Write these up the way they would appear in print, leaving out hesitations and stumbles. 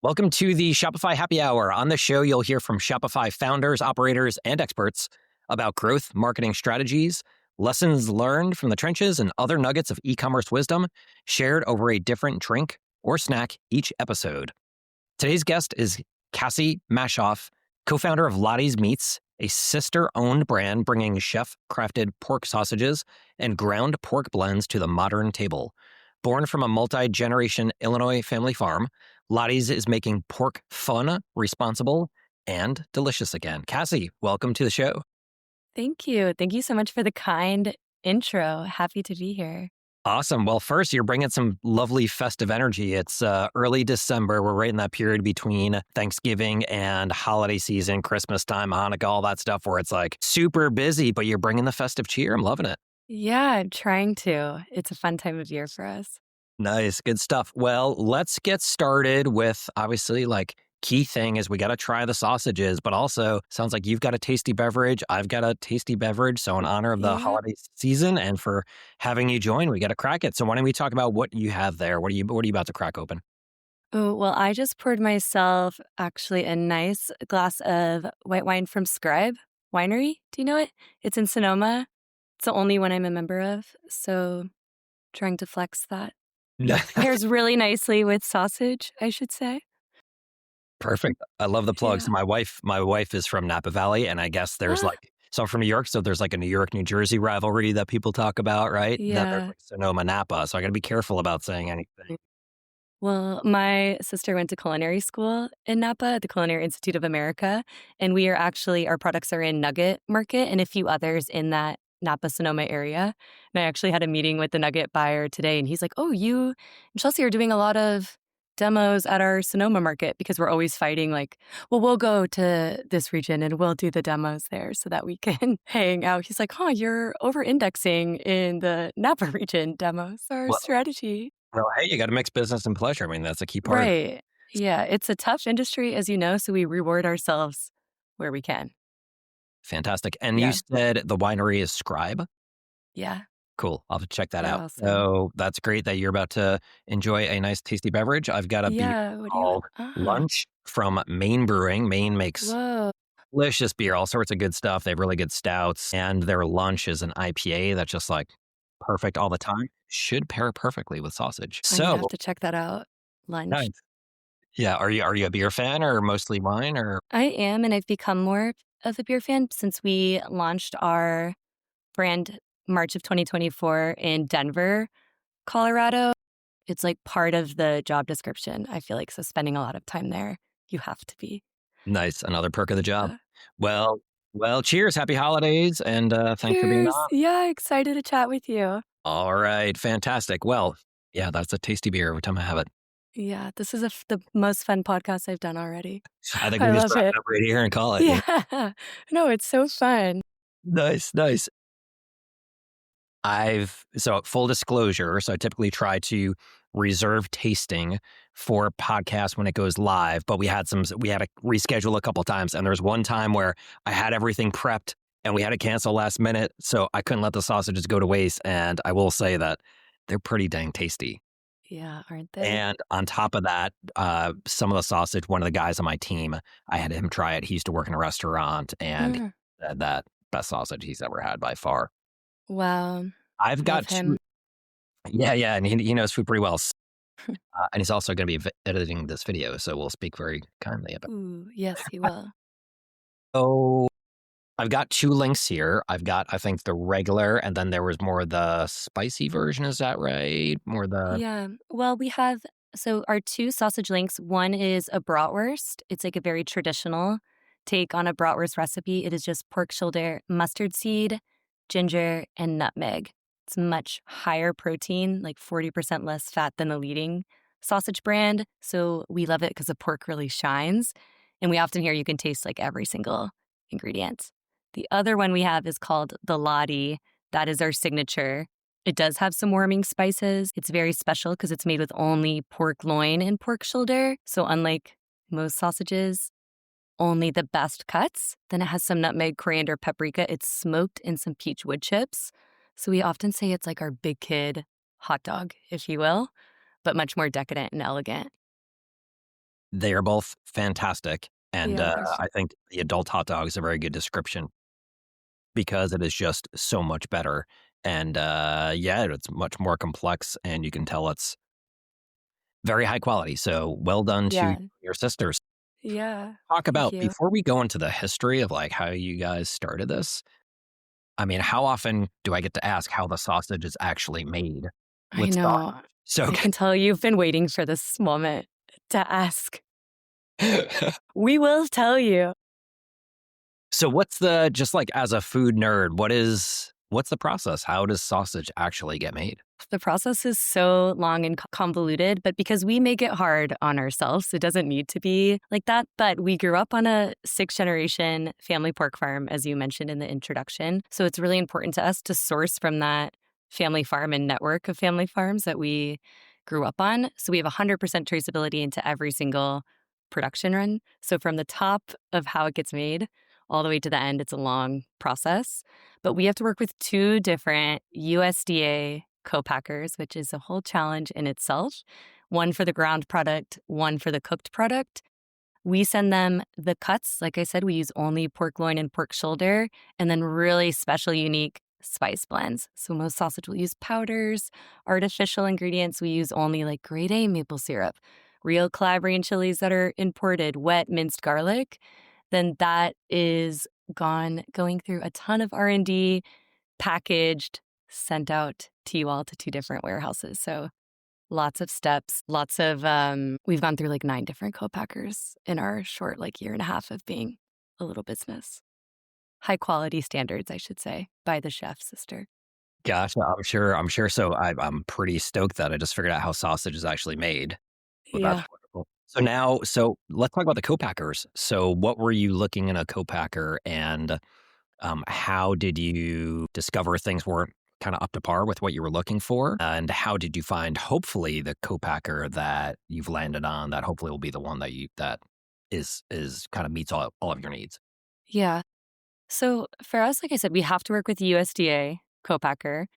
Welcome to the Shopify Happy Hour. On the show, you'll hear from Shopify founders, operators, and experts about growth, marketing strategies, lessons learned from the trenches, and other nuggets of e-commerce wisdom shared over a different drink or snack each episode. Today's guest is Cassie Maschhoff, co-founder of Lottie's Meats, a sister-owned brand bringing chef-crafted pork sausages and ground pork blends to the modern table. Born from a multi-generation Illinois family farm, Lottie's is making pork fun, responsible, and delicious again. Cassie, welcome to the show. Thank you. Thank you so much for the kind intro. Happy to be here. Awesome. Well, first, you're bringing some lovely festive energy. It's early December. We're right in that period between Thanksgiving and holiday season, Christmas time, Hanukkah, all that stuff where it's like super busy, but you're bringing the festive cheer. I'm loving it. Yeah, I'm trying to. It's a fun time of year for us. Nice. Good stuff. Well, let's get started with obviously key thing is we got to try the sausages, but also sounds like you've got a tasty beverage. I've got a tasty beverage. So in honor of the holiday season and for having you join, we got to crack it. So why don't we talk about what you have there? What are you about to crack open? Oh, well, I just poured myself actually a nice glass of white wine from Scribe Winery. Do you know it? It's in Sonoma. It's the only one I'm a member of. So trying to flex that. Pairs really nicely with sausage, I should say. Perfect. I love the plug. Yeah. So my wife is from Napa Valley, and I guess there's so I'm from New York, so there's like a New York, New Jersey rivalry that people talk about, right? Then there's Yeah. Sonoma, Napa. So I got to be careful about saying anything. Well, my sister went to culinary school in Napa at the Culinary Institute of America, and our products are in Nugget Market and a few others in that Napa Sonoma area. And I actually had a meeting with the Nugget buyer today, and he's like, "Oh, you and Chelsea are doing a lot of demos at our Sonoma market," because we're always fighting well, we'll go to this region and we'll do the demos there so that we can hang out. He's like, you're over-indexing in the Napa region demos, our strategy. Well, hey, you got to mix business and pleasure. I mean, that's a key part of it. Right. Yeah, it's a tough industry, as you know, so we reward ourselves where we can. Fantastic. And you Yeah. said the winery is Scribe? Yeah. Cool. I'll have to check that They're out. awesome. So that's great that you're about to enjoy a nice, tasty beverage. I've got a beer What do you called Lunch from Maine Brewing. Maine makes Whoa. delicious beer, all sorts of good stuff. They have really good stouts, and their lunch is an IPA that's just perfect all the time. Should pair perfectly with sausage. I'm gonna So have to check that out. Lunch. nice. Yeah. Are you a beer fan or mostly wine or? I am, and I've become more of a beer fan since we launched our brand March of 2024 in Denver, Colorado. It's part of the job description, I feel like. So spending a lot of time there, you have to be. Nice. Another perk of the job. Yeah. Well, cheers. Happy holidays. And thanks for being Cheers. on. Yeah, excited to chat with you. All right. Fantastic. Well, yeah, that's a tasty beer every time I have it. Yeah, this is the most fun podcast I've done already. I think we I just love wrap it. it up right here and call it. Yeah. No, it's so fun. Nice. So full disclosure, so I typically try to reserve tasting for podcasts when it goes live, but we had to reschedule a couple times. And there's one time where I had everything prepped and we had to cancel last minute. So I couldn't let the sausages go to waste. And I will say that they're pretty dang tasty. Yeah, aren't they? And on top of that, some of the sausage, one of the guys on my team, I had him try it. He used to work in a restaurant and he said that best sausage he's ever had by far. Wow. I've got Love him. Yeah, and he knows food pretty well. And he's also going to be editing this video, so we'll speak very kindly about it. Ooh, yes, he will. So I've got two links here. I've got, I think, the regular, and then there was more the spicy version. Is that right? Yeah. Well, we have, our two sausage links. One is a bratwurst. It's a very traditional take on a bratwurst recipe. It is just pork shoulder, mustard seed, ginger, and nutmeg. It's much higher protein, 40% less fat than the leading sausage brand. So we love it because the pork really shines. And we often hear you can taste every single ingredient. The other one we have is called the Lottie. That is our signature. It does have some warming spices. It's very special because it's made with only pork loin and pork shoulder. So unlike most sausages, only the best cuts. Then it has some nutmeg, coriander, paprika. It's smoked in some peach wood chips. So we often say it's our big kid hot dog, if you will, but much more decadent and elegant. They are both fantastic, and, Yeah, they're I think the adult hot dog is a very good description because it is just so much better, and, yeah, it's much more complex, and you can tell it's very high quality, so well done to yeah, your sisters. yeah. Talk Thank about you. before we go into the history of, like, how you guys started this, I mean, how often do I get to ask how the sausage is actually made I with know. sausage? So I can tell you've been waiting for this moment to ask. We will tell you. so what's the just, like, as a food nerd, what's the process? How does sausage actually get made? The process is so long and convoluted, but because we make it hard on ourselves, it doesn't need to be like that. But we grew up on a sixth generation family pork farm, as you mentioned in the introduction. So it's really important to us to source from that family farm and network of family farms that we grew up on. So we have 100% traceability into every single production run. So from the top of how it gets made all the way to the end, it's a long process. But we have to work with two different USDA co-packers, which is a whole challenge in itself. One for the ground product, one for the cooked product. We send them the cuts. Like I said, we use only pork loin and pork shoulder, and then really special, unique spice blends. So most sausage will use powders, artificial ingredients. We use only like grade A maple syrup, real Calabrian chilies that are imported, wet minced garlic. Then that is going through a ton of R&D, packaged, sent out to you all to two different warehouses. So lots of steps, lots of, we've gone through like 9 different co-packers in our short like year and a half of being a little business. High quality standards, I should say, by the chef sister. Gotcha, I'm sure so I'm pretty stoked that I just figured out how sausage is actually made. Well, that's Yeah. wonderful. So let's talk about the co-packers. So what were you looking in a co-packer, and, how did you discover things weren't kinda up to par with what you were looking for? And how did you find, hopefully, the co-packer that you've landed on that hopefully will be the one that is kinda meets all of your needs? Yeah. So for us, like I said, we have to work with USDA co-packer.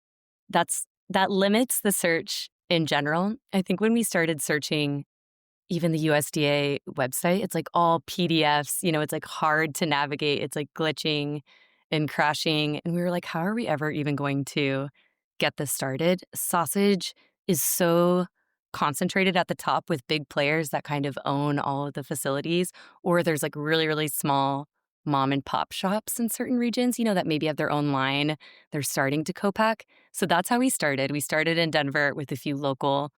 That limits the search in general. I think when we started searching even the USDA website, it's like all PDFs, it's like hard to navigate. It's like glitching and crashing. And we were like, how are we ever even going to get this started? Sausage is so concentrated at the top with big players that kind of own all of the facilities, or there's like really, really small mom and pop shops in certain regions, that maybe have their own line. They're starting to co-pack. So that's how we started. We started in Denver with a few local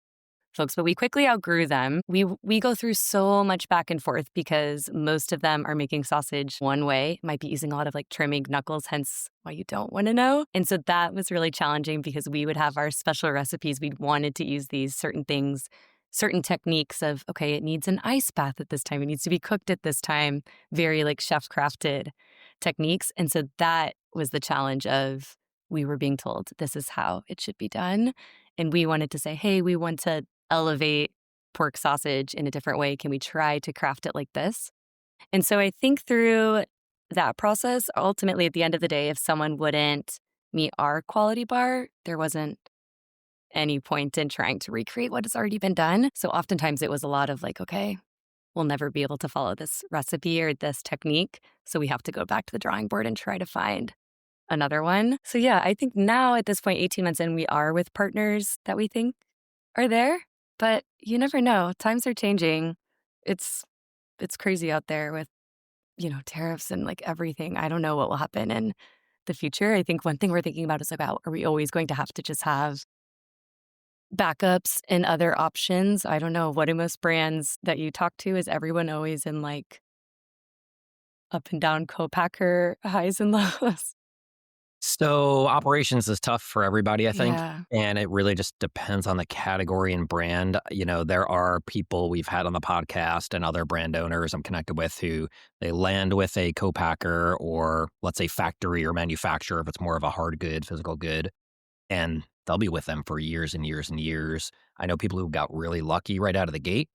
folks, but we quickly outgrew them. We go through so much back and forth because most of them are making sausage one way, might be using a lot of like trimming knuckles, hence why you don't want to know. And so that was really challenging because we would have our special recipes. We'd wanted to use these certain things, certain techniques of, okay, it needs an ice bath at this time. It needs to be cooked at this time, very like chef crafted techniques. And so that was the challenge of we were being told this is how it should be done. And we wanted to say, hey, we want to elevate pork sausage in a different way. Can we try to craft it like this? And so I think through that process, ultimately at the end of the day, if someone wouldn't meet our quality bar, there wasn't any point in trying to recreate what has already been done. So oftentimes it was a lot of like, okay, we'll never be able to follow this recipe or this technique. So we have to go back to the drawing board and try to find another one. So yeah, I think now at this point, 18 months in, we are with partners that we think are there, but you never know. Times are changing. It's it's crazy out there with, tariffs and like everything. I don't know what will happen in the future. I think one thing we're thinking about is about, are we always going to have to just have backups and other options? I don't know. What do most brands that you talk to, is everyone always in like up and down co-packer highs and lows? So operations is tough for everybody, I think, Yeah. and it really just depends on the category and brand. There are people we've had on the podcast and other brand owners I'm connected with who they land with a co-packer or let's say factory or manufacturer if it's more of a hard good, physical good, and they'll be with them for years and years and years. I know people who got really lucky right out of the gate.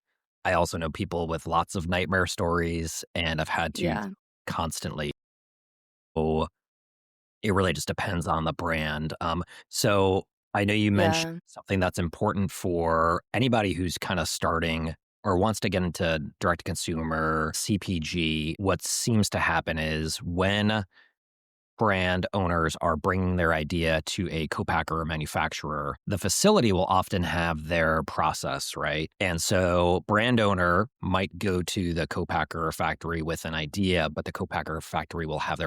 I also know people with lots of nightmare stories and have had to Yeah. constantly go. It really just depends on the brand. So I know you mentioned Yeah. something that's important for anybody who's kind of starting. or wants to get into direct to consumer, CPG, what seems to happen is when brand owners are bringing their idea to a co-packer or manufacturer, the facility will often have their process, right? And so brand owner might go to the co-packer factory with an idea, but the co-packer factory will have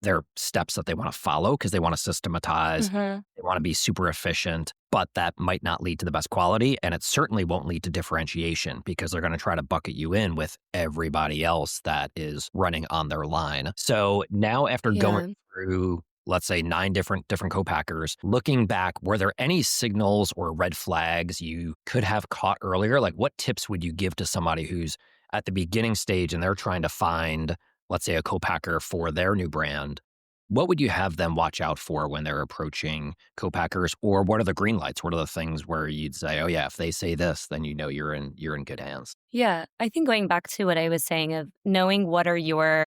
their steps that they want to follow because they want to systematize, Hmm. they want to be super efficient, but that might not lead to the best quality. And it certainly won't lead to differentiation because they're going to try to bucket you in with everybody else that is running on their line. So now after going Yeah. through, let's say, 9 different co-packers, looking back, were there any signals or red flags you could have caught earlier? Like what tips would you give to somebody who's at the beginning stage and they're trying to find, let's say, a co-packer for their new brand? What would you have them watch out for when they're approaching co-packers? Or what are the green lights? What are the things where you'd say, oh yeah, if they say this, then you know you're in good hands? Yeah. I think going back to what I was saying of knowing what are your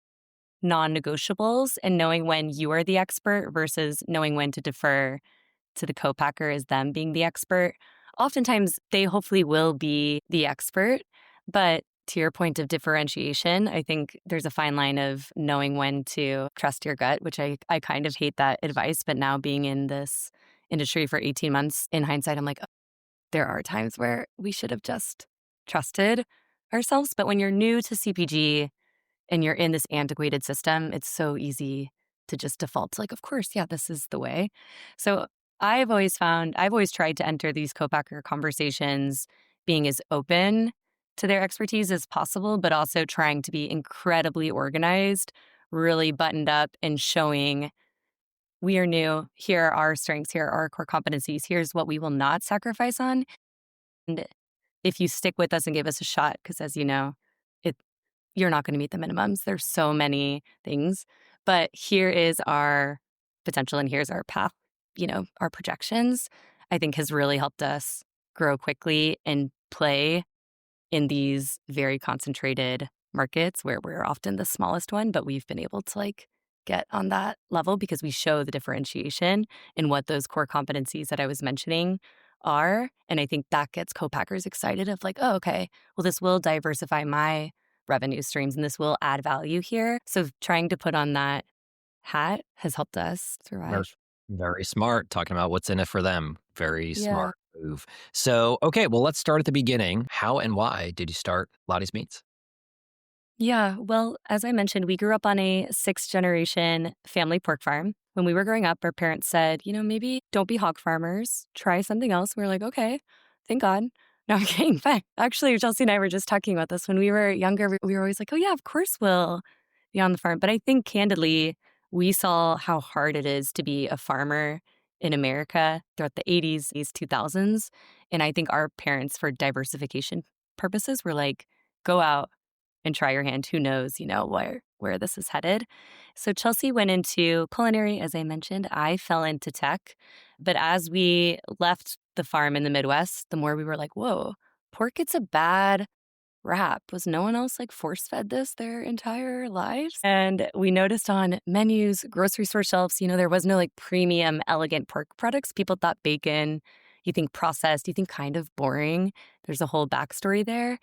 non-negotiables and knowing when you are the expert versus knowing when to defer to the co-packer as them being the expert. Oftentimes, they hopefully will be the expert, but to your point of differentiation, I think there's a fine line of knowing when to trust your gut, which I kind of hate that advice. But now being in this industry for 18 months, in hindsight, I'm like, oh, there are times where we should have just trusted ourselves. But when you're new to CPG, and you're in this antiquated system, it's so easy to just default to like, of course, yeah, this is the way. So I've always tried to enter these co-packer conversations being as open to their expertise as possible, but also trying to be incredibly organized, really buttoned up and showing we are new. Here are our strengths. Here are our core competencies. Here's what we will not sacrifice on. And if you stick with us and give us a shot, because as you know, it you're not going to meet the minimums. There's so many things, but here is our potential and here's our path, our projections, I think has really helped us grow quickly and play in these very concentrated markets where we're often the smallest one, but we've been able to like get on that level because we show the differentiation in what those core competencies that I was mentioning are. And I think that gets co-packers excited of like, oh, okay, well, this will diversify my revenue streams and this will add value here. So trying to put on that hat has helped us Very, survive. very smart. Talking about what's in it for them. Very Yeah. smart move. So, okay, well, let's start at the beginning. How and why did you start Lottie's Meats? Yeah. Well, as I mentioned, we grew up on a 6th-generation family pork farm. When we were growing up, our parents said, maybe don't be hog farmers, try something else. We were like, okay, thank God. No, I'm kidding. But actually, Chelsea and I were just talking about this. When we were younger, we were always like, oh, yeah, of course we'll be on the farm. But I think candidly, we saw how hard it is to be a farmer in America throughout the 80s, these 2000s. And I think our parents, for diversification purposes, were like, go out and try your hand. Who knows, where this is headed. So Chelsea went into culinary, as I mentioned. I fell into tech. But as we left the farm in the Midwest, the more we were like, whoa, pork gets a bad rap. Was no one else like force fed this their entire lives? And we noticed on menus, grocery store shelves, there was no like premium, elegant pork products. People thought bacon, you think processed, you think kind of boring. There's a whole backstory there.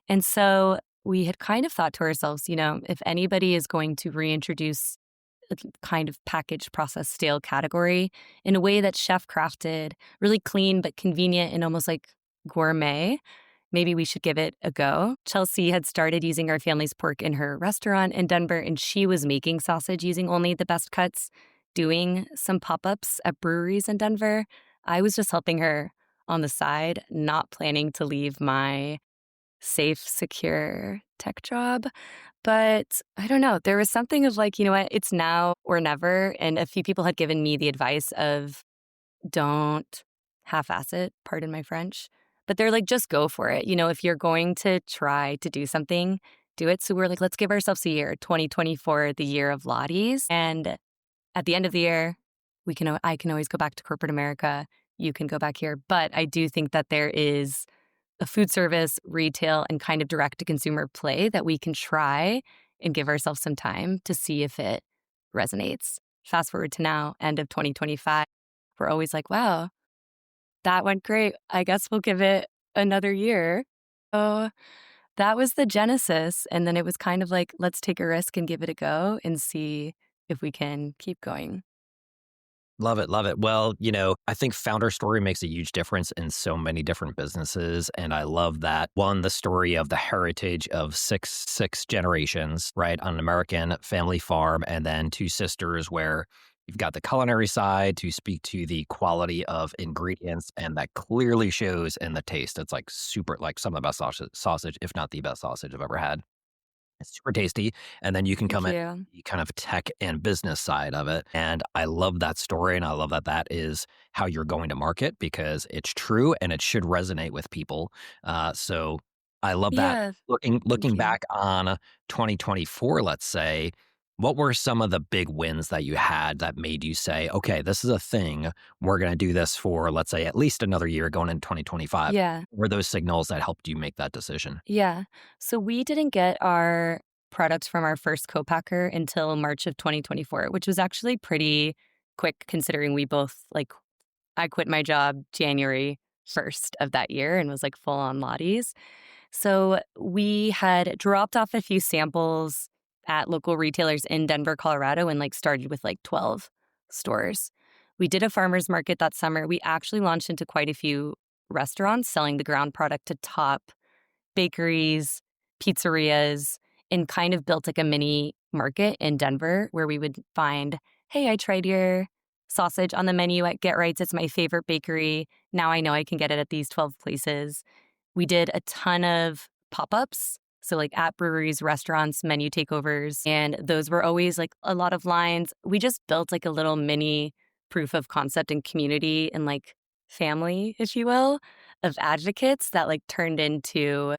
And so we had kind of thought to ourselves, if anybody is going to reintroduce a kind of packaged, processed, stale category in a way that's chef crafted, really clean but convenient and almost like gourmet, maybe we should give it a go. Chelsea had started using our family's pork in her restaurant in Denver, and she was making sausage using only the best cuts, doing some pop-ups at breweries in Denver. I was just helping her on the side, not planning to leave my safe, secure tech job. But I don't know. There was something of like, you know what, it's now or never. And a few people had given me the advice of don't half-ass it, pardon my French. But they're like, just go for it. If you're going to try to do something, do it. So we're like, let's give ourselves a year, 2024, the year of Lottie's. And at the end of the year, I can always go back to corporate America. You can go back here. But I do think that there is a food service, retail, and kind of direct-to-consumer play that we can try and give ourselves some time to see if it resonates. Fast forward to now, end of 2025, we're always like, wow, that went great. I guess we'll give it another year. So that was the genesis, and then it was kind of like, let's take a risk and give it a go and see if we can keep going. Love it, love it. Well, I think founder story makes a huge difference in so many different businesses, and I love that one, the story of the heritage of six generations, right, on an American family farm, and then two sisters where you've got the culinary side to speak to the quality of ingredients, and that clearly shows in the taste. It's like super, like some of the best sausage, if not the best sausage I've ever had. It's super tasty, and then you can Thank come in you. the kind of tech and business side of it, and I love that story, and I love that that is how you're going to market because it's true and it should resonate with people. So I love that. Yeah, Looking thank you. back on 2024, let's say, what were some of the big wins that you had that made you say, "Okay, this is a thing. We're gonna do this for, let's say, at least another year going into 2025." Yeah. Were those signals that helped you make that decision? Yeah. So we didn't get our product from our first co-packer until March of 2024, which was actually pretty quick considering we both like I quit my job January 1st of that year and was like full on Lottie's. So we had dropped off a few samples at local retailers in Denver, Colorado, and like started with like 12 stores. We did a farmer's market that summer. We actually launched into quite a few restaurants selling the ground product to top bakeries, pizzerias, and kind of built like a mini market in Denver where we would find, hey, I tried your sausage on the menu at Get Right's. It's my favorite bakery. Now I know I can get it at these 12 places. We did a ton of pop ups. So, like at breweries, restaurants, menu takeovers. And those were always like a lot of lines. We just built like a little mini proof of concept and community and like family, if you will, of advocates that like turned into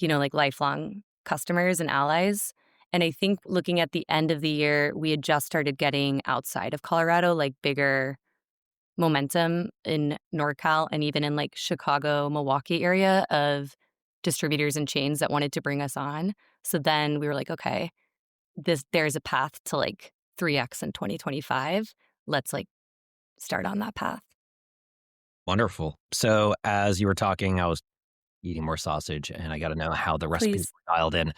like lifelong customers and allies. And I think looking at the end of the year, we had just started getting outside of Colorado, like bigger momentum in NorCal and even in like Chicago, Milwaukee area of distributors and chains that wanted to bring us on. So then we were like, okay, there's a path to like 3x in 2025. Let's like start on that path. Wonderful. So as you were talking, I was eating more sausage, and I got to know how the recipes Please. were dialed in.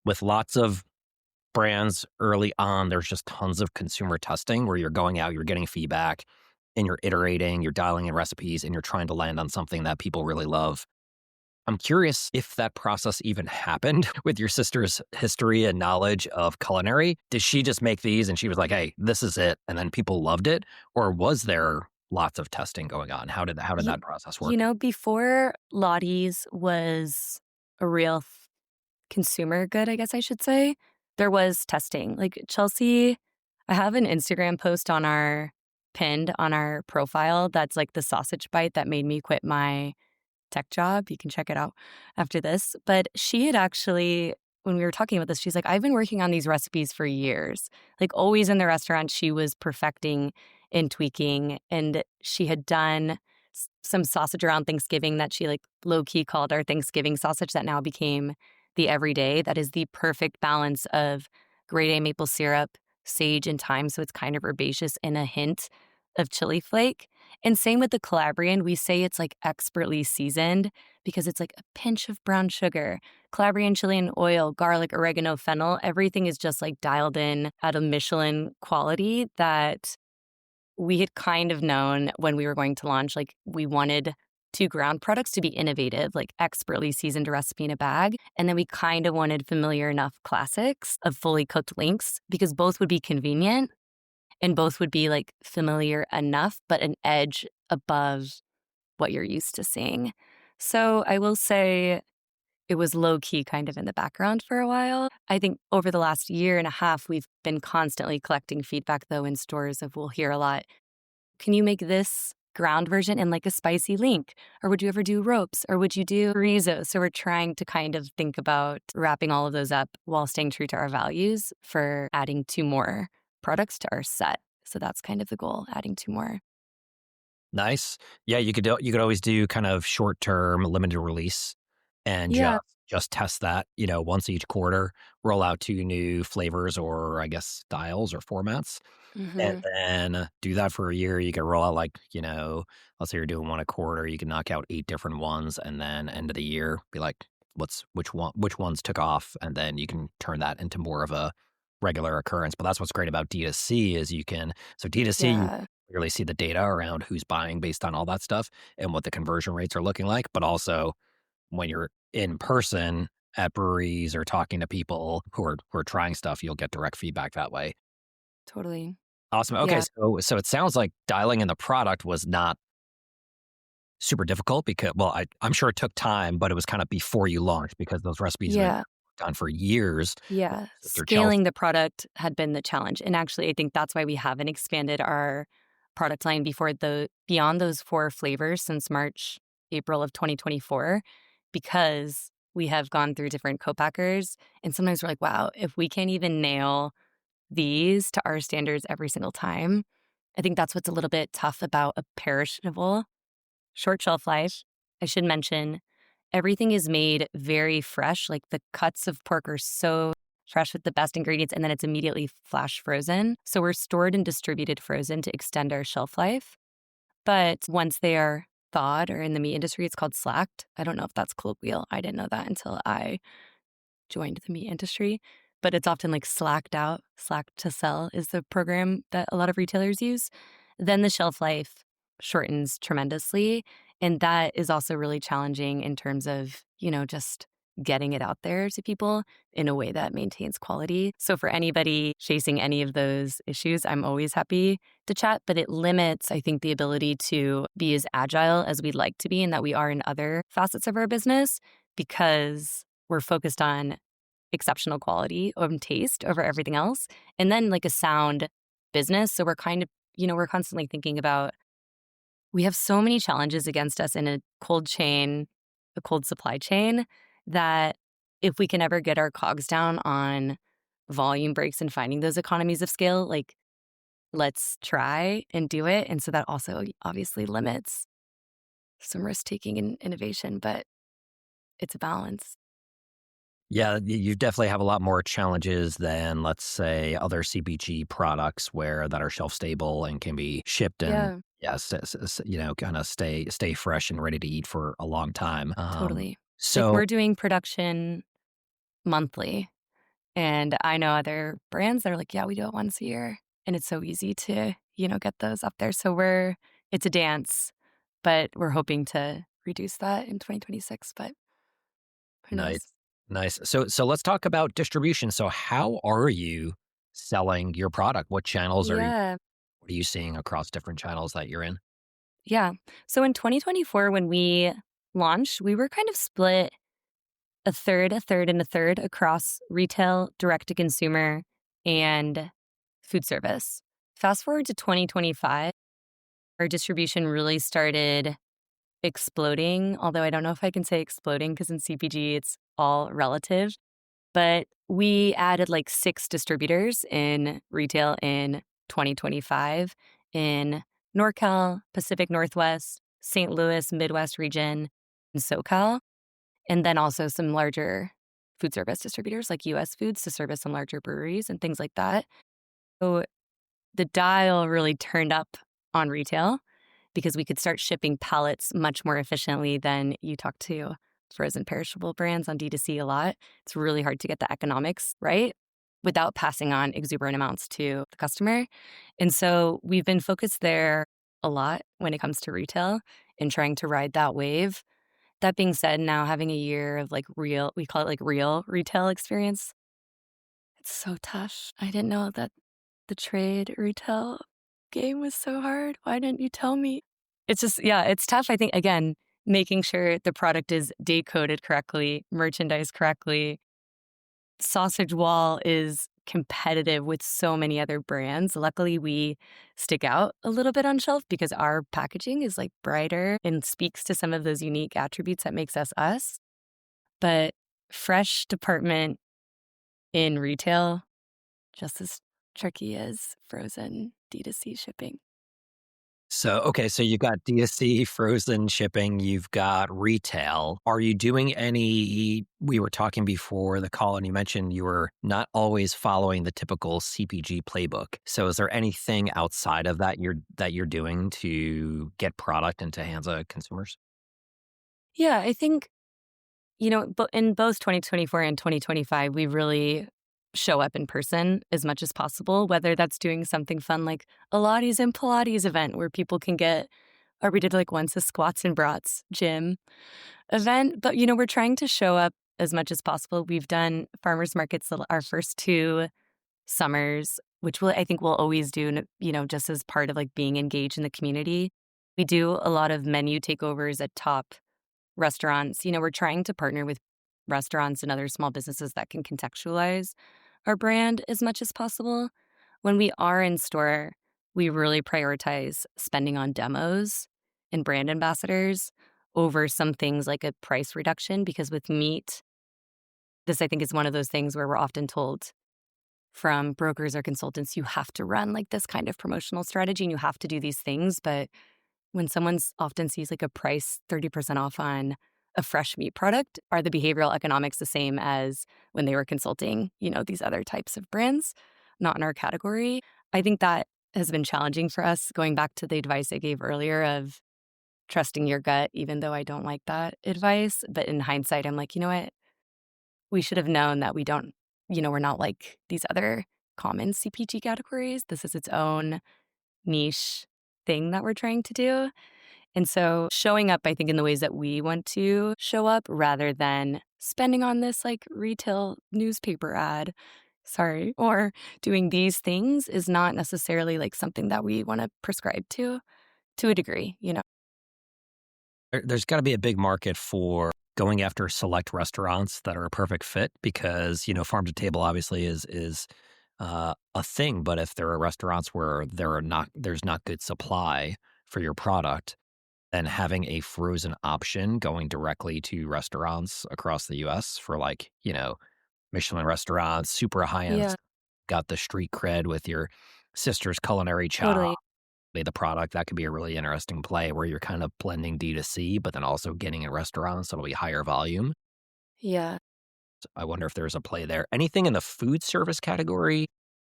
With lots of brands early on, there's just tons of consumer testing where you're going out, you're getting feedback, and you're iterating, you're dialing in recipes, and you're trying to land on something that people really love. I'm curious if that process even happened with your sister's history and knowledge of culinary. Did she just make these and she was like, hey, this is it, and then people loved it? Or was there lots of testing going on? How did You, that process work? before Lottie's was a real consumer good, I guess I should say, there was testing. Like Chelsea, I have an Instagram post on our pinned on our profile that's like the sausage bite that made me quit my tech job. You can check it out after this. But she had actually, when we were talking about this, she's like, I've been working on these recipes for years. Like always in the restaurant, she was perfecting and tweaking. And she had done some sausage around Thanksgiving that she like low key called our Thanksgiving sausage that now became the everyday. That is the perfect balance of grade A maple syrup, sage, and thyme. So it's kind of herbaceous and a hint of chili flake. And same with the Calabrian, we say it's like expertly seasoned because it's like a pinch of brown sugar, Calabrian Chilean oil, garlic, oregano, fennel. Everything is just like dialed in at a Michelin quality that we had kind of known when we were going to launch. Like we wanted two ground products to be innovative, like expertly seasoned recipe in a bag. And then we kind of wanted familiar enough classics of fully cooked links because both would be convenient and both would be like familiar enough, but an edge above what you're used to seeing. So I will say it was low key kind of in the background for a while. I think over the last year and a half, we've been constantly collecting feedback though in stores of we'll hear a lot. Can you make this ground version in like a spicy link? Or would you ever do ropes? Or would you do chorizo? So we're trying to kind of think about wrapping all of those up while staying true to our values for adding two more products to our set. So that's kind of the goal, adding two more. Nice. Yeah, you could always do kind of short-term limited release and Yeah. just test that, once each quarter, roll out two new flavors or I guess styles or formats. And Hmm. then do that for a year. You can roll out like, let's say you're doing one a quarter, you can knock out 8 different ones, and then end of the year, be like, which ones took off, and then you can turn that into more of a regular occurrence. But that's what's great about D2C is D2C, you Yeah, really see the data around who's buying based on all that stuff and what the conversion rates are looking like. But also when you're in person at breweries or talking to people who are trying stuff, you'll get direct feedback that way. totally. Awesome. Okay, Yeah, so it sounds like dialing in the product was not super difficult because, well, I'm sure it took time, but it was kind of before you launched because those recipes have been yeah. done for years. Yeah, If they're shelf, scaling the product had been the challenge, and actually, I think that's why we haven't expanded our product line beyond those 4 flavors since March, April of 2024, because we have gone through different co-packers, and sometimes we're like, "Wow, if we can't even nail these to our standards every single time." I think that's what's a little bit tough about a perishable short shelf life. I should mention everything is made very fresh. Like the cuts of pork are so fresh with the best ingredients, and then it's immediately flash frozen. So we're stored and distributed frozen to extend our shelf life. But once they are thawed, or in the meat industry, it's called slacked. I don't know if that's colloquial. I didn't know that until I joined the meat industry, but it's often like slacked out. Slack to sell is the program that a lot of retailers use. Then the shelf life shortens tremendously. And that is also really challenging in terms of, just getting it out there to people in a way that maintains quality. So for anybody facing any of those issues, I'm always happy to chat, but it limits, I think, the ability to be as agile as we'd like to be and that we are in other facets of our business because we're focused on exceptional quality and taste over everything else. And then like a sound business. So we're kind of, we're constantly thinking about we have so many challenges against us in a cold supply chain that if we can ever get our cogs down on volume breaks and finding those economies of scale, like let's try and do it. And so that also obviously limits some risk taking and innovation, but it's a balance. yeah, you definitely have a lot more challenges than, let's say, other CPG products where that are shelf stable and can be shipped and Yeah, yes, kind of stay fresh and ready to eat for a long time. totally. Like So we're doing production monthly. And I know other brands that are like, yeah, we do it once a year. And it's so easy to, get those up there. So it's a dance, but we're hoping to reduce that in 2026, but who nice, knows? nice. So let's talk about distribution. So how are you selling your product? Yeah. What are you seeing across different channels that you're in? Yeah. So in 2024, when we launched, we were kind of split a third, and a third across retail, direct to consumer, and food service. Fast forward to 2025, our distribution really started exploding, although I don't know if I can say exploding because in CPG it's all relative. But we added like 6 distributors in retail in 2025 in NorCal, Pacific Northwest, St. Louis, Midwest region, and SoCal, and then also some larger food service distributors like US Foods to service some larger breweries and things like that. So the dial really turned up on retail because we could start shipping pallets much more efficiently than you talk to frozen perishable brands on D2C a lot. It's really hard to get the economics right without passing on exuberant amounts to the customer. And so we've been focused there a lot when it comes to retail and trying to ride that wave. That being said, now having a year of like we call it like real retail experience, it's so tough. I didn't know that the trade retail game was so hard. Why didn't you tell me? It's just, yeah, it's tough. I think, again, making sure the product is date coded correctly, merchandised correctly. Sausage Wall is competitive with so many other brands. Luckily, we stick out a little bit on shelf because our packaging is like brighter and speaks to some of those unique attributes that makes us us. But fresh department in retail, just as tricky as frozen D2C shipping. So, okay, so you've got DSC, frozen shipping, you've got retail. Are you doing any, we were talking before the call and you mentioned you were not always following the typical CPG playbook. So is there anything outside of that you're doing to get product into hands of consumers? Yeah, I think, in both 2024 and 2025, we really show up in person as much as possible, whether that's doing something fun like a Lottie's and Pilates event where people can get, or we did like once a squats and brats gym event. But, we're trying to show up as much as possible. We've done farmers markets our first two summers, which I think we'll always do, just as part of like being engaged in the community. We do a lot of menu takeovers at top restaurants. We're trying to partner with restaurants and other small businesses that can contextualize our brand as much as possible. When we are in store, we really prioritize spending on demos and brand ambassadors over some things like a price reduction, because with meat, this I think is one of those things where we're often told from brokers or consultants, you have to run like this kind of promotional strategy and you have to do these things. But when someone's often sees like a price 30% off on a fresh meat product, are the behavioral economics the same as when they were consulting, these other types of brands, not in our category? I think that has been challenging for us, going back to the advice I gave earlier of trusting your gut, even though I don't like that advice. But in hindsight, I'm like, you know what? We should have known that we don't, we're not like these other common CPG categories. This is its own niche thing that we're trying to do. And so showing up, I think, in the ways that we want to show up rather than spending on this like retail newspaper ad, or doing these things is not necessarily like something that we want to prescribe to a degree. There's got to be a big market for going after select restaurants that are a perfect fit because, farm to table obviously is a thing. But if there are restaurants where there's not good supply for your product, then having a frozen option going directly to restaurants across the US for Michelin restaurants, super high end, Yeah, got the street cred with your sister's culinary chow, totally. the product, that could be a really interesting play where you're kind of blending D2C, but then also getting in restaurants, so it'll be higher volume. Yeah. So I wonder if there's a play there. Anything in the food service category?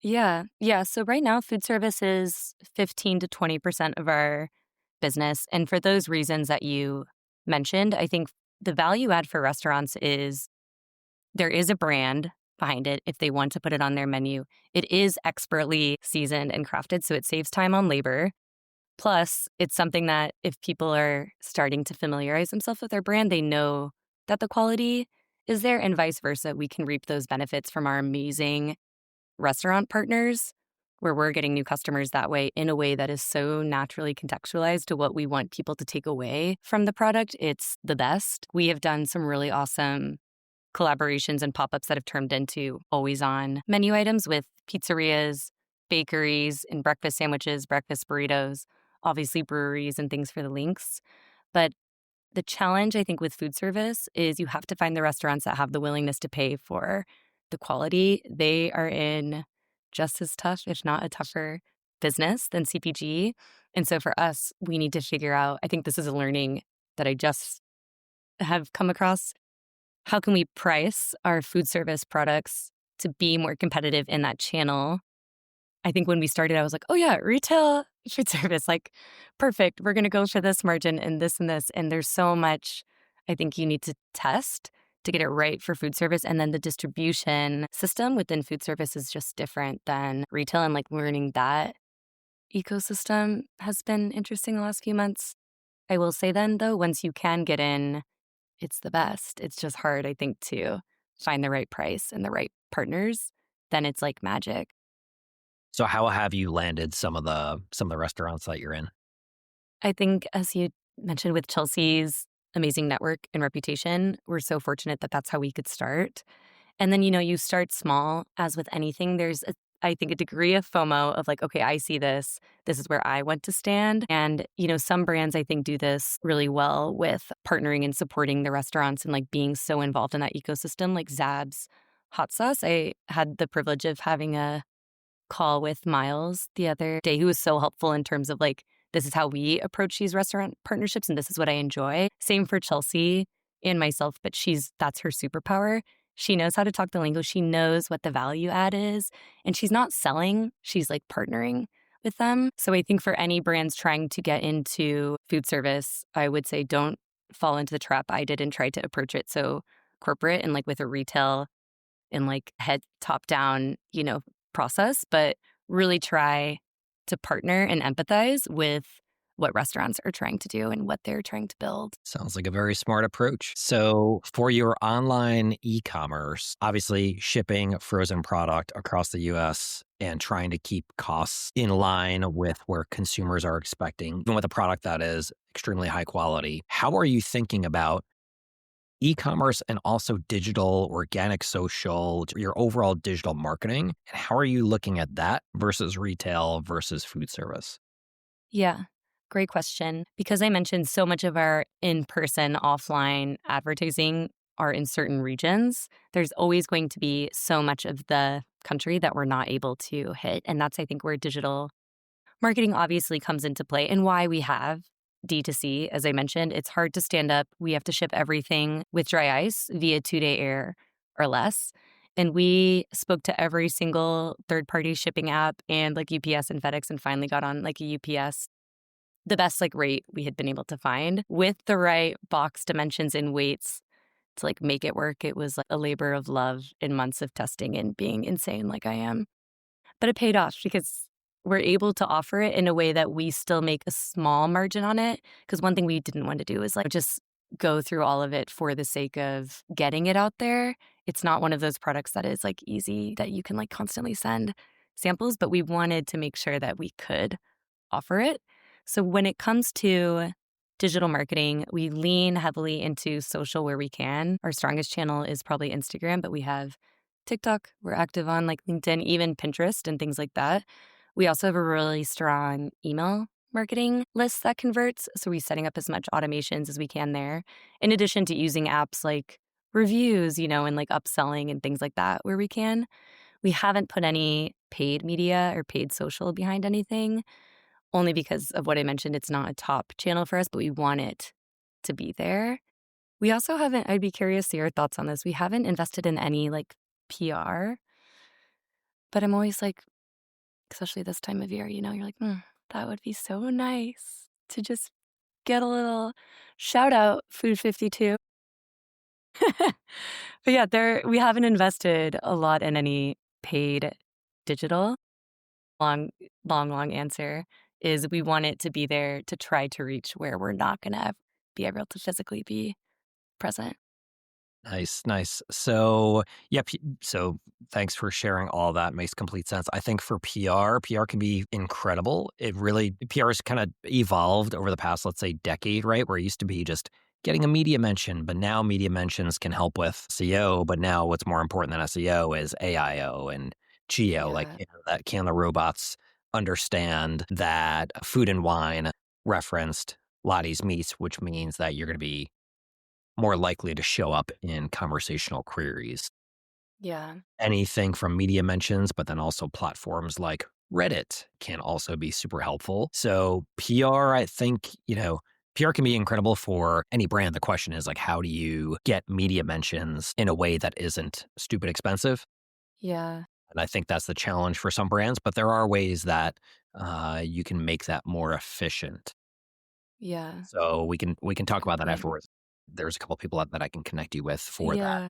Yeah. Yeah. So right now, food service is 15 to 20% of our business. And for those reasons that you mentioned, I think the value add for restaurants is there is a brand behind it if they want to put it on their menu. It is expertly seasoned and crafted, so it saves time on labor. Plus, it's something that if people are starting to familiarize themselves with their brand, they know that the quality is there, and vice versa. We can reap those benefits from our amazing restaurant partners, where we're getting new customers that way in a way that is so naturally contextualized to what we want people to take away from the product. It's the best. We have done some really awesome collaborations and pop-ups that have turned into always on menu items with pizzerias, bakeries, and breakfast sandwiches, breakfast burritos, obviously breweries and things for the links. But the challenge, I think, with food service is you have to find the restaurants that have the willingness to pay for the quality. They are in just as tough, if not a tougher business than CPG. And so for us, we need to figure out, I think this is a learning that I just have come across. How can we price our food service products to be more competitive in that channel? I think when we started, I was like, oh yeah, retail food service, like perfect. We're going to go for this margin and this and this. And there's so much I think you need to test to get it right for food service. And then the distribution system within food service is just different than retail. And like learning that ecosystem has been interesting the last few months. I will say then, though, once you can get in, it's the best. It's just hard, I think, to find the right price and the right partners. Then it's like magic. So how have you landed some of the restaurants that you're in? I think, as you mentioned, with Chelsea's amazing network and reputation, we're so fortunate that that's how we could start. And then, you start small. As with anything, there's, I think, a degree of FOMO of like, okay, I see this. This is where I want to stand. And, some brands, I think, do this really well with partnering and supporting the restaurants and like being so involved in that ecosystem, like Zab's hot sauce. I had the privilege of having a call with Miles the other day, who was so helpful in terms of like this is how we approach these restaurant partnerships and this is what I enjoy. Same for Chelsea and myself, but that's her superpower. She knows how to talk the lingo. She knows what the value add is, and she's not selling, she's like partnering with them. So I think for any brands trying to get into food service, I would say don't fall into the trap I did and try to approach it so corporate and like with a retail and like head top down, process, but really try to partner and empathize with what restaurants are trying to do and what they're trying to build. Sounds like a very smart approach. So for your online e-commerce, obviously shipping frozen product across the US and trying to keep costs in line with where consumers are expecting, even with a product that is extremely high quality. How are you thinking about e-commerce and also digital, organic, social, your overall digital marketing? And how are you looking at that versus retail versus food service? Yeah, great question. Because I mentioned so much of our in-person, offline advertising are in certain regions, there's always going to be so much of the country that we're not able to hit. And that's, I think, where digital marketing obviously comes into play and why we have D2C. As I mentioned, it's hard to stand up. We have to ship everything with dry ice via 2-day air or less. And we spoke to every single third-party shipping app and like UPS and FedEx and finally got on like a UPS, the best like rate we had been able to find with the right box dimensions and weights to like make it work. It was like a labor of love and months of testing and being insane like I am. But it paid off because we're able to offer it in a way that we still make a small margin on it. Because one thing we didn't want to do is like just go through all of it for the sake of getting it out there. It's not one of those products that is like easy that you can like constantly send samples, but we wanted to make sure that we could offer it. So when it comes to digital marketing, we lean heavily into social where we can. Our strongest channel is probably Instagram, but we have TikTok. We're active on like LinkedIn, even Pinterest and things like that. We also have a really strong email marketing list that converts. So we're setting up as much automations as we can there, in addition to using apps like reviews, and like upselling and things like that where we can. We haven't put any paid media or paid social behind anything, only because of what I mentioned. It's not a top channel for us, but we want it to be there. We also haven't, I'd be curious to your thoughts on this. We haven't invested in any like PR, but I'm always like, especially this time of year, you're like, that would be so nice to just get a little shout out, Food 52. But yeah, we haven't invested a lot in any paid digital. Long answer is we want it to be there to try to reach where we're not going to be able to physically be present. Nice. So, yeah, so thanks for sharing all that. Makes complete sense. I think for PR can be incredible. PR has kind of evolved over the past, let's say, decade, right? Where it used to be just getting a media mention, but now media mentions can help with SEO. But now what's more important than SEO is AIO and GEO. Yeah. Like, that can the robots understand that Food and Wine referenced Lottie's meats, which means that you're going to be more likely to show up in conversational queries. Yeah. Anything from media mentions, but then also platforms like Reddit can also be super helpful. So PR, I think, PR can be incredible for any brand. The question is like, how do you get media mentions in a way that isn't stupid expensive? Yeah. And I think that's the challenge for some brands, but there are ways that you can make that more efficient. Yeah. So we can talk about that Point. afterwards. There's a couple of people that I can connect you with for that. Yeah.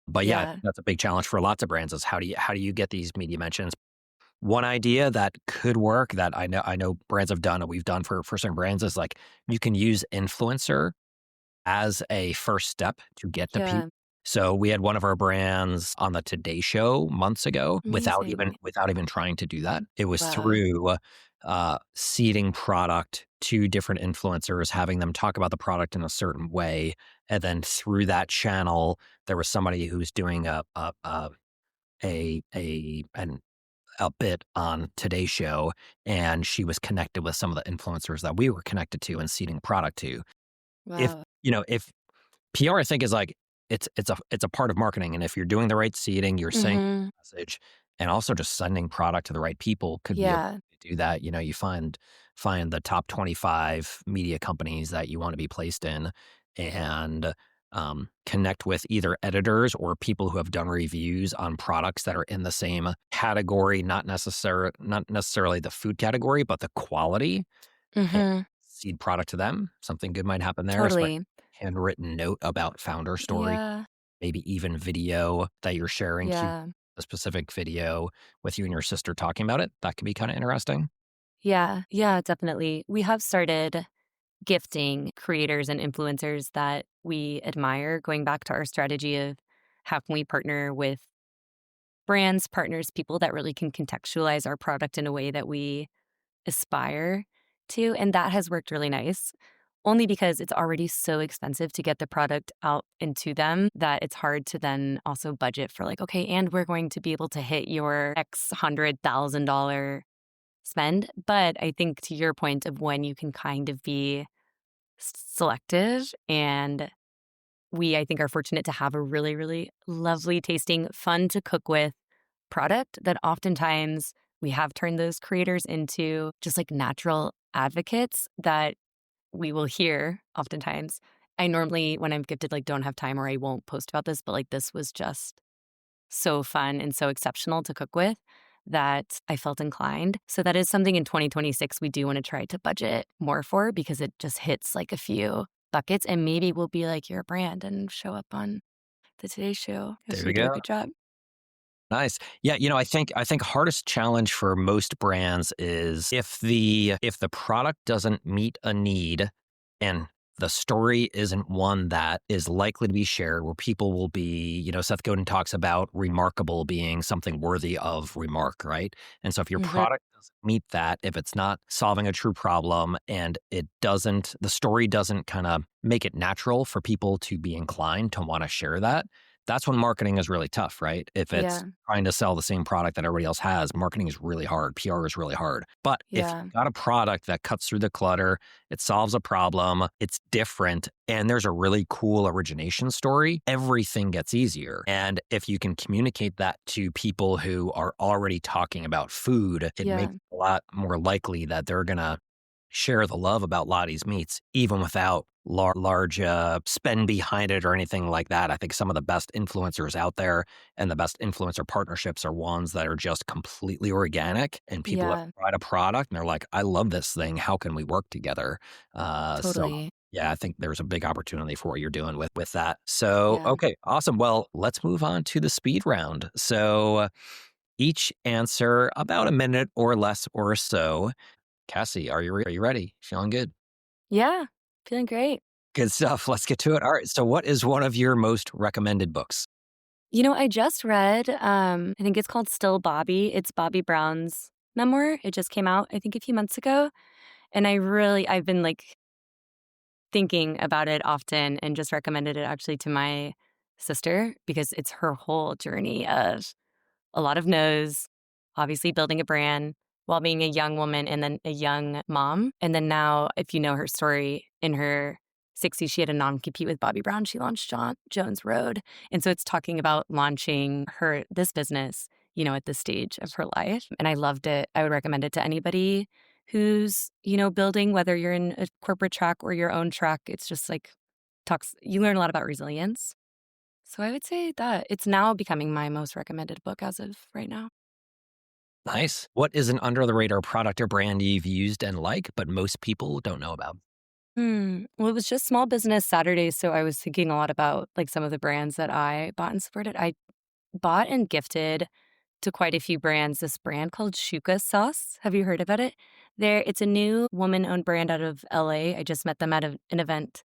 But yeah, Yeah. that's a big challenge for lots of brands is how do you get these media mentions? One idea that could work that I know brands have done and we've done for certain brands is like you can use influencer as a first step to get to people. Yeah. So we had one of our brands on the Today Show months ago without Amazing. even trying to do that. It was Wow. through seeding product to different influencers, having them talk about the product in a certain way, and then through that channel, there was somebody who's doing a bit on Today Show, and she was connected with some of the influencers that we were connected to and seeding product to. If Wow. if PR, I think, is like it's a part of marketing, and if you're doing the right seeding, you're saying Mm-hmm. the message, and also just sending product to the right people could be a way Yeah. to do that. You find find the top 25 media companies that you want to be placed in and connect with either editors or people who have done reviews on products that are in the same category, not necessarily the food category, but the quality, and Mm-hmm. seed product to them. Something good might happen there, especially Totally. handwritten note about founder story, Yeah. maybe even video that you're sharing, cute Yeah. a specific video with you and your sister talking about it. That could be kind of interesting. Yeah. Yeah, definitely. We have started gifting creators and influencers that we admire, going back to our strategy of how can we partner with brands, partners, people that really can contextualize our product in a way that we aspire to. And that has worked really nice, only because it's already so expensive to get the product out into them that it's hard to then also budget for like, okay, and we're going to be able to hit your $100,000 spend. But I think to your point of when you can kind of be selective, and we, I think, are fortunate to have a really, really lovely tasting, fun to cook with product that oftentimes we have turned those creators into just like natural advocates that we will hear oftentimes. I normally, when I'm gifted, like don't have time or I won't post about this, but like this was just so fun and so exceptional to cook with that I felt inclined. So that is something in 2026 we do want to try to budget more for because it just hits like a few buckets and maybe we'll be like your brand and show up on the Today Show if There we you do a go. good job. Nice. Yeah, I think hardest challenge for most brands is if the product doesn't meet a need and the story isn't one that is likely to be shared where people will be, Seth Godin talks about remarkable being something worthy of remark, right? And so if your Hmm. product doesn't meet that, if it's not solving a true problem and the story doesn't kind of make it natural for people to be inclined to want to share that, that's when marketing is really tough, right? If it's Yeah. trying to sell the same product that everybody else has, marketing is really hard. PR is really hard. But if Yeah. you've got a product that cuts through the clutter, it solves a problem, it's different, and there's a really cool origination story, everything gets easier. And if you can communicate that to people who are already talking about food, it Yeah. makes it a lot more likely that they're going to share the love about Lottie's meats, even without large spend behind it or anything like that. I think some of the best influencers out there and the best influencer partnerships are ones that are just completely organic and people have Yeah. tried a product and they're like, I love this thing. How can we work together? So Totally. yeah, I think there's a big opportunity for what you're doing with that. So, Yeah. okay, awesome. Well, let's move on to the speed round. So each answer about a minute or less or so. Cassie, are you ready? Feeling good? Yeah. Feeling great. Good stuff. Let's get to it. All right. So, what is one of your most recommended books? I just read, I think it's called Still Bobby. It's Bobby Brown's memoir. It just came out, I think, a few months ago. And I've been like thinking about it often and just recommended it actually to my sister because it's her whole journey of a lot of no's, obviously building a brand while being a young woman and then a young mom. And then now, if you know her story, in her 60s, she had a non-compete with Bobby Brown. She launched Jones Road. And so it's talking about launching this business, at this stage of her life. And I loved it. I would recommend it to anybody who's, building, whether you're in a corporate track or your own track. It's just like you learn a lot about resilience. So I would say that it's now becoming my most recommended book as of right now. Nice. What is an under the radar product or brand you've used and like, but most people don't know about? Well, it was just Small Business Saturday, so I was thinking a lot about like some of the brands that I bought and supported. I bought and gifted to quite a few brands this brand called Shuka Sauce. Have you heard about it? It's a new woman-owned brand out of LA. I just met them at an event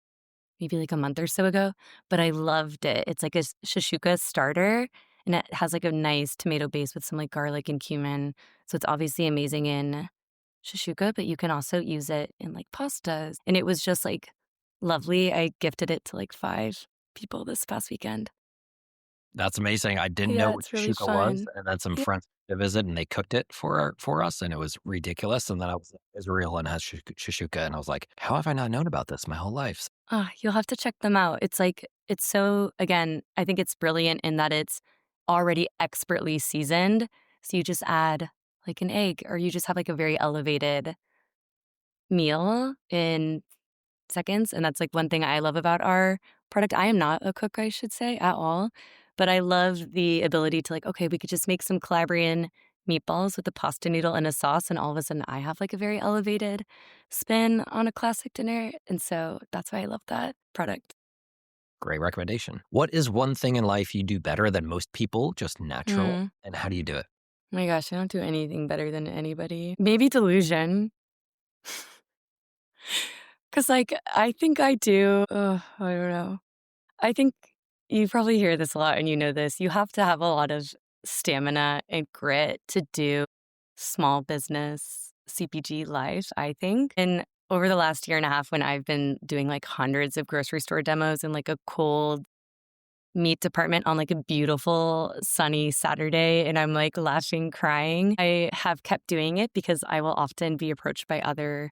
maybe like a month or so ago, but I loved it. It's like a shashuka starter and it has like a nice tomato base with some like garlic and cumin. So it's obviously amazing in shashuka, but you can also use it in like pastas. And it was just like lovely. I gifted it to like 5 people this past weekend. That's amazing. I didn't know Yeah, what it's really shuka was, fun. and then some Yeah. friends to visit, and they cooked it for us, and it was ridiculous. And then I was in Israel and has shishuka, and I was like, how have I not known about this my whole life? You'll have to check them out. It's so, again, I think it's brilliant in that it's already expertly seasoned. So you just add like an egg or you just have like a very elevated meal in seconds. And that's like one thing I love about our product. I am not a cook, I should say, at all. But I love the ability to like, okay, we could just make some Calabrian meatballs with a pasta noodle and a sauce. And all of a sudden I have like a very elevated spin on a classic dinner. And so that's why I love that product. Great recommendation. What is one thing in life you do better than most people, just natural, Mm. and how do you do it? Oh my gosh, I don't do anything better than anybody. Maybe delusion. Cause like I think I do. I don't know. I think you probably hear this a lot and you know this. You have to have a lot of stamina and grit to do small business CPG life, I think. And over the last year and a half, when I've been doing like hundreds of grocery store demos in like a cold meat department on like a beautiful sunny Saturday, and I'm like laughing, crying, I have kept doing it because I will often be approached by other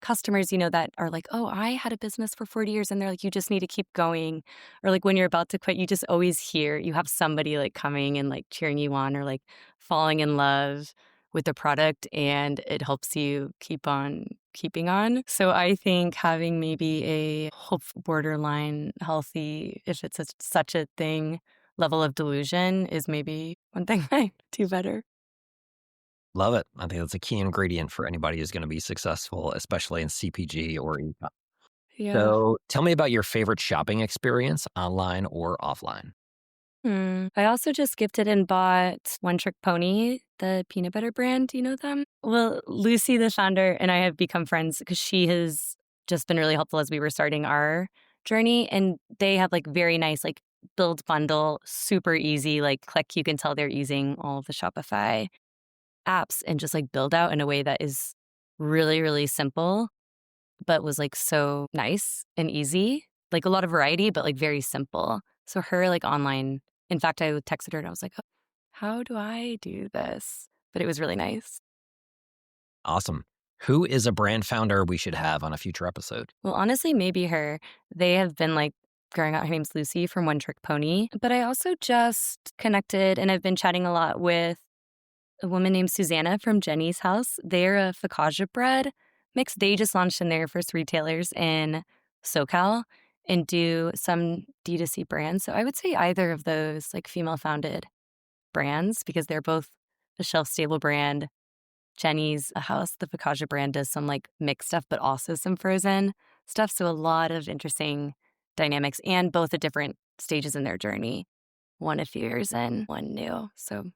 customers, that are like, "Oh, I had a business for 40 years." And they're like, "You just need to keep going." Or like when you're about to quit, you just always you have somebody like coming and like cheering you on or like falling in love with the product, and it helps you keep on keeping on. So I think having maybe a hope borderline healthy, if it's such a thing, level of delusion is maybe one thing I do better. Love it. I think that's a key ingredient for anybody who's going to be successful, especially in CPG or e-com. Yeah. So tell me about your favorite shopping experience, online or offline. I also just gifted and bought One Trick Pony, the peanut butter brand. Do you know them? Well, Lucy, the founder, and I have become friends because she has just been really helpful as we were starting our journey. And they have like very nice, like build bundle, super easy, like click. You can tell they're using all of the Shopify apps and just like build out in a way that is really, really simple, but was like so nice and easy. Like a lot of variety, but like very simple. So her like online, in fact, I texted her and I was like, "Oh, how do I do this?" But it was really nice. Awesome. Who is a brand founder we should have on a future episode? Well, honestly, maybe her. They have been like growing out. Her name's Lucy from One Trick Pony. But I also just connected and I've been chatting a lot with a woman named Susanna from Jenny's House. They're a focaccia bread mix. They just launched in their first retailers in SoCal and do some D2C brands. So I would say either of those like female founded brands because they're both a shelf stable brand. Jenny's House, the focaccia brand, does some like mixed stuff, but also some frozen stuff. So a lot of interesting dynamics and both at different stages in their journey. One a few years in, one new. So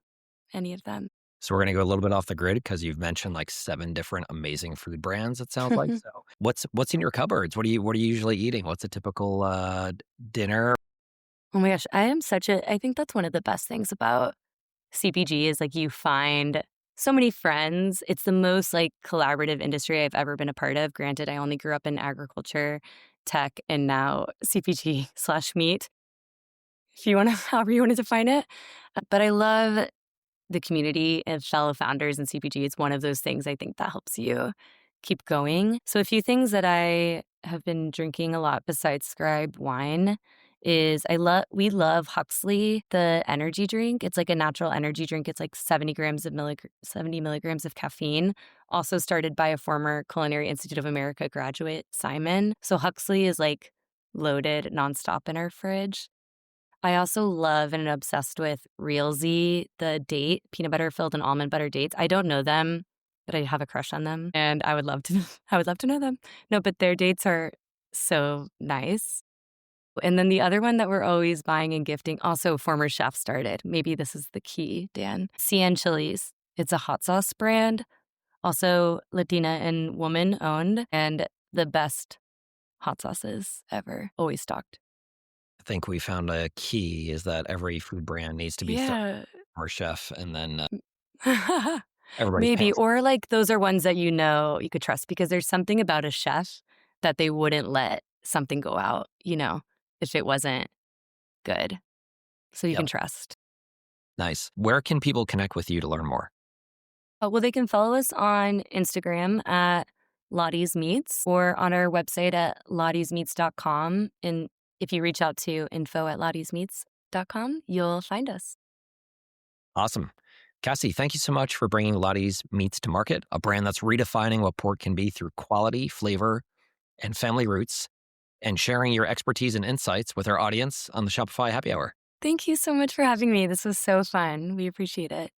any of them. So we're going to go a little bit off the grid because you've mentioned like 7 different amazing food brands, it sounds like. So what's in your cupboards? What are you usually eating? What's a typical dinner? Oh my gosh, I think that's one of the best things about CPG is like you find so many friends. It's the most like collaborative industry I've ever been a part of. Granted, I only grew up in agriculture, tech, and now CPG slash meat, if you want to, however you want to define it. But I love the community of fellow founders in CPG. It's one of those things I think that helps you keep going. So a few things that I have been drinking a lot besides Scribe wine is we love Huxley, the energy drink. It's like a natural energy drink. It's like 70 milligrams of caffeine. Also started by a former Culinary Institute of America graduate, Simon. So Huxley is like loaded nonstop in our fridge. I also love and am obsessed with Real Z, the date, peanut butter filled and almond butter dates. I don't know them, but I have a crush on them and I would love to I would love to know them. No, but their dates are so nice. And then the other one that we're always buying and gifting, also former chef started. Maybe this is the key, Dan. CN Chilies. It's a hot sauce brand, also Latina and woman owned, and the best hot sauces ever. Always stocked. I think we found a key is that every food brand needs to be started Yeah. or chef, and then everybody's paying. Maybe. Or like those are ones that you could trust because there's something about a chef that they wouldn't let something go out, if it wasn't good. So you Yep. can trust. Nice. Where can people connect with you to learn more? Well, they can follow us on Instagram at Lottie's Meats or on our website at lottiesmeats.com. And if you reach out to info@lottiesmeats.com, you'll find us. Awesome. Cassie, thank you so much for bringing Lottie's Meats to market, a brand that's redefining what pork can be through quality, flavor, and family roots, and sharing your expertise and insights with our audience on the Shopify Happy Hour. Thank you so much for having me. This was so fun. We appreciate it.